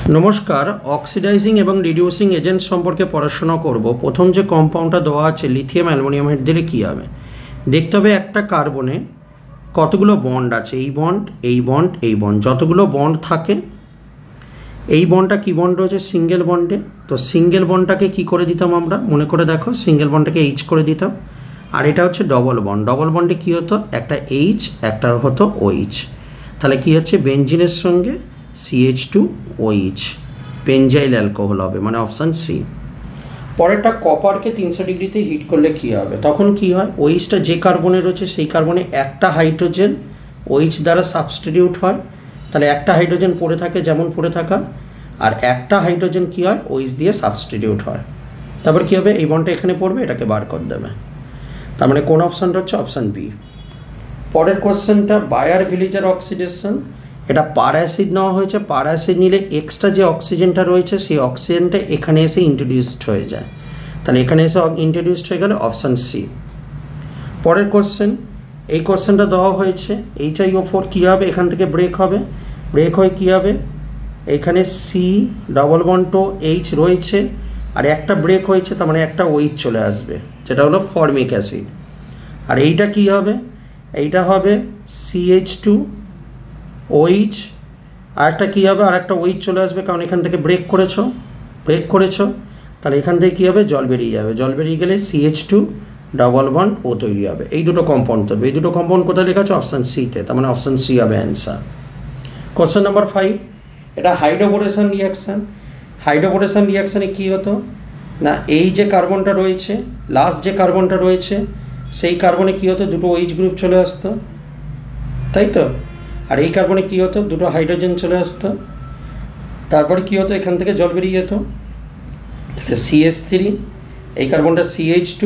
নমস্কার, অক্সিডাইজিং এবং reducing agent সম্পর্কে পড়াশোনা করব। প্রথম যে কম্পাউন্ডটা দেওয়া আছে লিথিয়াম অ্যালুমিনিয়াম হাইড দিলে কী হবে দেখতে হবে। একটা কার্বনে কতগুলো বন্ড আছে, এই বন্ড, এই বন্ড, এই বন্ড, যতগুলো বন্ড থাকে এই বন্ডটা কী বন্ড রয়েছে সিঙ্গেল বন্ডে। তো সিঙ্গেল বন্ডটাকে কী করে দিতাম আমরা, মনে করে দেখো, সিঙ্গেল বন্ডটাকে এইচ করে দিতাম। আর এটা হচ্ছে ডবল বন্ড, ডবল বন্ডে কী হতো, একটা এইচ একটা হতো ওইচ। তাহলে কী হচ্ছে বেঞ্জিনের সঙ্গে CH2OH, বেঞ্জাইল অ্যালকোহল হবে, মানে অপশান সি। পরেরটা কপারকে 300 ডিগ্রিতে হিট করলে কী হবে, তখন কি হয়, ওইচটা যে কার্বনে রয়েছে সেই কার্বনে একটা হাইড্রোজেন ওইচ দ্বারা সাবস্টিটিউট হয়। তাহলে একটা হাইড্রোজেন পড়ে থাকে যেমন পড়ে থাকা, আর একটা হাইড্রোজেন কী হয়, ওইচ দিয়ে সাবস্টিটিউট হয়। তারপর কী হবে, এই বন্ডটা এখানে পড়বে, এটাকে বার করে দেবে। তার মানে কোন অপশানটা হচ্ছে অপশান বি। পরের কোশ্চেনটা বায়ার ভিলেজার অক্সিডেশন, এটা পার অ্যাসিড নেওয়া হয়েছে। পার অ্যাসিড নিলে এক্সট্রা যে অক্সিজেনটা রয়েছে সেই অক্সিজেনটা এখানে এসে ইন্ট্রোডিউসড হয়ে যায়। তাহলে এখানে এসে ইন্ট্রোডিউসড হয়ে গেলে অপশান সি। পরের কোশ্চেন, এই কোশ্চেনটা দেওয়া হয়েছে HiO4 কী হবে, এখান থেকে ব্রেক হবে, ব্রেক হয়ে কী হবে, এখানে সি ডবল বন্ড টো এইচ রয়েছে, আর একটা ব্রেক হয়েছে, তার মানে একটা ওইচ চলে আসবে, যেটা হলো ফর্মিক অ্যাসিড। আর এইটা কী হবে, এইটা হবে CH2OH, আর একটা কী হবে, আর একটা ওইচ চলে আসবে, কারণ এখান থেকে ব্রেক করেছো, তাহলে এখান থেকে কী হবে, জল বেরিয়ে যাবে, জল বেরিয়ে গেলে CH2 ডবল বন্ড ও তৈরি হবে। এই দুটো কম্পাউন্ড তৈরি, এই দুটো কম্পাউন্ড কোথায় লেখা আছে, অপশান সিতে, তার মানে অপশান সি হবে অ্যান্সার। কোশ্চেন নাম্বার 5, এটা হাইড্রোবোরেশন রিয়াকশান। হাইড্রোবোরেশন রিয়াকশানে কী হতো না, এই যে কার্বনটা রয়েছে, লাস্ট যে কার্বনটা রয়েছে সেই কার্বনে কী হতো, দুটো OH গ্রুপ চলে আসতো, তাই তো। আর এই কার্বনে কী হতো, দুটো হাইড্রোজেন চলে আসতো। তারপরে কী হতো, এখান থেকে জল বেরিয়ে যেত, তাহলে CH3, এই কার্বনটা CH2,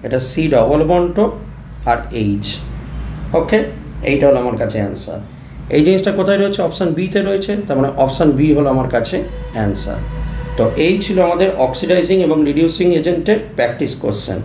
এটা C ডবল বন্ড আর H। ওকে, এইটা হলো আমার কাছে অ্যান্সার। এই জিনিসটা কোথায় রয়েছে, অপশান বিতে রয়েছে, তার মানে অপশান বি হলো আমার কাছে অ্যান্সার। তো এই ছিল আমাদের অক্সিডাইজিং এবং রিডিউসিং এজেন্টের প্র্যাকটিস কোশ্চেন।